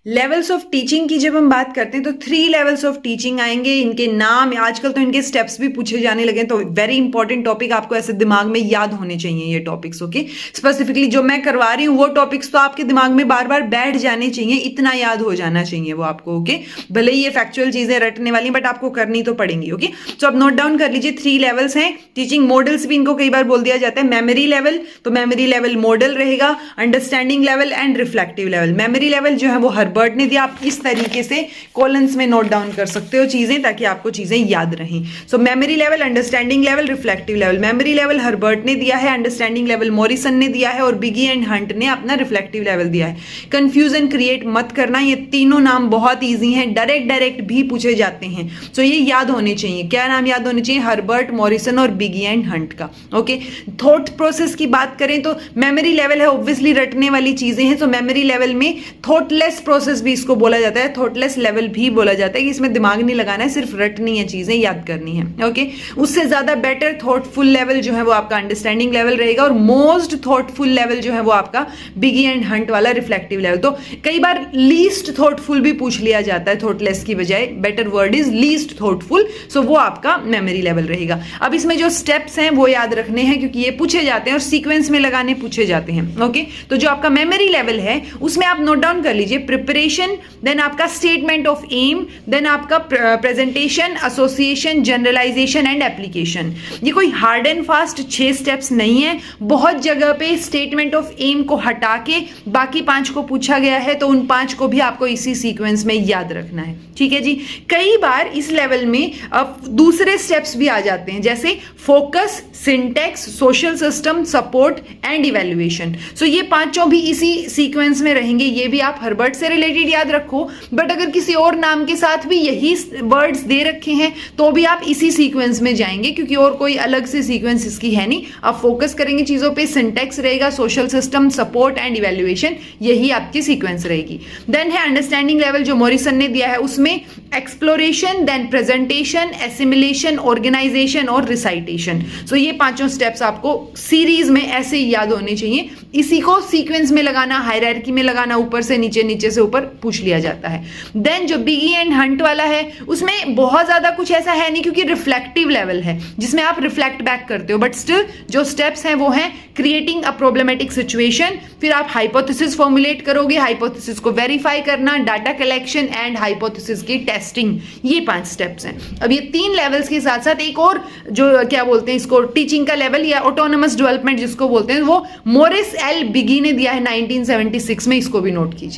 Levels of teaching की जब हम बात करते हैं तो 3 लेवल्स ऑफ टीचिंग आएंगे। इनके नाम आजकल तो इनके स्टेप्स भी पूछे जाने लगे हैं, तो वेरी इंपॉर्टेंट टॉपिक आपको ऐसे दिमाग में याद होने चाहिए ये टॉपिक्स। ओके, स्पेसिफिकली जो मैं करवा रही हूँ वो टॉपिक्स तो आपके दिमाग में बार बार बैठ जाने चाहिए, इतना याद हो जाना चाहिए वो आपको। ओके, भले ही ये फैक्चुअल चीजें रटने वाली बट आपको करनी तो पड़ेंगी। ओके, तो अब नोट डाउन कर लीजिए 3 लेवल्स हैं। टीचिंग मॉडल्स भी इनको कई बार बोल दिया जाता है। मेमोरी लेवल, तो मेमोरी लेवल मॉडल रहेगा। Understanding level and reflective level. Memory level जो है वो हर्बर्ट ने दिया, आप इस तरीके से कॉलम्स में नोट डाउन कर सकते हो चीजें ताकि आपको चीजें याद रहें। So memory level, understanding level, reflective level. Memory level Herbert ने दिया है, अंडरस्टैंडिंग लेवल मॉरिसन ने दिया है और बिगी एंड हंट ने अपना रिफ्लेक्टिव लेवल दिया है। कंफ्यूजन क्रिएट मत करना, ये तीनों नाम बहुत ईजी हैं, डायरेक्ट भी पूछे जाते हैं। सो ये याद होने चाहिए। क्या नाम याद होने चाहिए? हर्बर्ट, मॉरिसन और बिगी एंड हंट का। ओके, थॉट प्रोसेस की बात करें तो मेमोरी लेवल है, ऑब्वियसली रटने वाली चीजें हैं। तो मेमोरी लेवल में थॉटलेस प्रोसेस भी इसको बोला जाता है, थॉटलेस लेवल भी बोला जाता है कि इसमें दिमाग नहीं लगाना है, सिर्फ रटनी है, चीजें याद करनी है। ओके, उससे ज्यादा बेटर थॉटफुल लेवल जो है वो आपका अंडरस्टैंडिंग लेवल रहेगा और मोस्ट थॉटफुल लेवल जो है वो आपका बिगी एंड हंट वाला रिफ्लेक्टिव लेवल। तो कई बार लीस्ट थॉटफुल भी पूछ लिया जाता है, थॉटलेस की बजाय better word is least thoughtful. So वो आपका मेमोरी लेवल रहेगा। अब इसमें जो स्टेप्स हैं वो याद रखने हैं क्योंकि ये पूछे जाते हैं और सीक्वेंस में लगाने पूछे जाते हैं। ओके, तो जो आपका मेमोरी लेवल है उसमें आप नोट डाउन कर लीजिए प्रिपरेशन, देन आपका स्टेटमेंट ऑफ एम, देन आपका presentation, association, generalisation and application. ये कोई हार्ड एंड फास्ट 6 स्टेप्स नहीं है। बहुत जगह पे स्टेटमेंट ऑफ एम को हटा के बाकी 5 को पूछा गया है, तो उन 5 को भी आपको इसी सीक्वेंस में याद रखना है। ठीक है जी। कई बार इस लेवल में अब दूसरे स्टेप्स भी आ जाते हैं, जैसे focus, syntax, social system, support and evaluation. So ये 5 भी इसी सीक्वेंस में रहेंगे। ये भी आप हर्बर्ट से रिलेटेड याद रखो, बट अगर किसी और नाम के साथ भी यही वर्ड्स दे रखे हैं तो भी आप इसी सीक्वेंस में जाएंगे क्योंकि और कोई अलग से सीक्वेंस इसकी है नहीं। आप फोकस करेंगे चीजों पे, सिंटेक्स रहेगा, social system, support and evaluation, यही आपकी सीक्वेंस रहेगी। देन है अंडरस्टैंडिंग लेवल जो मॉरिसन ने दिया है, उसमें exploration, then presentation, assimilation, organisation और रिसाइटेशन। सो ये 5 स्टेप्स आपको सीरीज में ऐसे ही याद होने चाहिए। इसी को सीक्वेंस में लगाना, हायरार्की में लगाना, ऊपर से नीचे, नीचे से ऊपर पूछ लिया जाता है। देन जो बिगी एंड हंट वाला है उसमें बहुत ज्यादा कुछ ऐसा है नहीं क्योंकि रिफ्लेक्टिव लेवल है जिसमें आप रिफ्लेक्ट बैक करते हो, बट स्टिल जो स्टेप्स हैं वो हैं क्रिएटिंग अ प्रॉब्लमेटिक सिचुएशन, फिर आप हाइपोथेसिस फॉर्मुलेट करोगे, हाइपोथेसिस को वेरीफाई करना, डाटा कलेक्शन एंड हाइपोथेसिस की टेस्टिंग। ये 5 स्टेप्स हैं। अब ये 3 लेवल्स के साथ साथ एक और जो क्या बोलते हैं इसको, टीचिंग का लेवल या ऑटोनोमस डेवलपमेंट जिसको बोलते हैं, वो मोरिस एल बिगी ने दिया है 1976 में। इसको भी नोट कीजिए।